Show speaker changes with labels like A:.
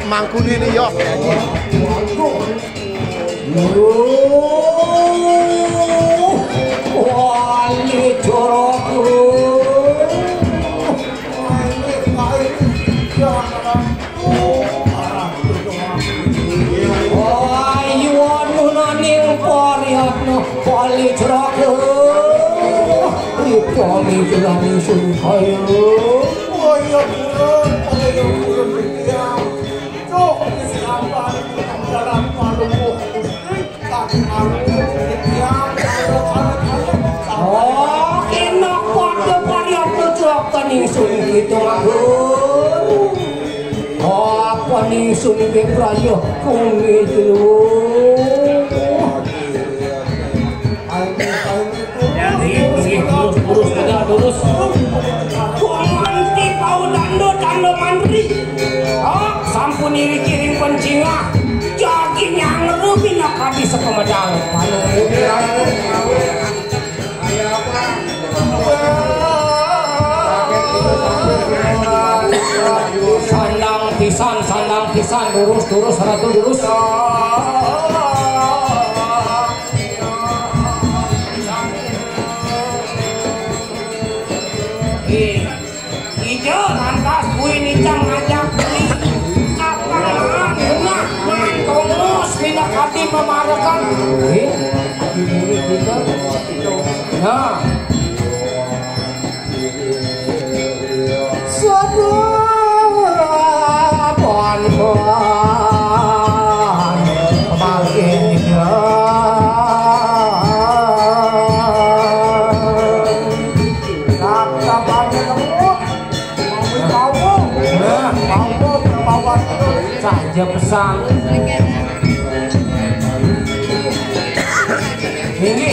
A: mangkuni ini yo.
B: Wali jorok wali jorok wali jorok sun kayu enak waktu pariak tujuak peningsun gitu magun peningsun ke prayo kumi dulu lurus aja lurus kumanti pau dando mandri sampun iri kiring pencinga jogging yang ngerubin kadi sepemedang sandang pisan lurus ratu lurus ijo lantas kui nicang ngajak beli apaan enak mantongus pindah hati memarakan kita nah sudah pon makin saja pesan ini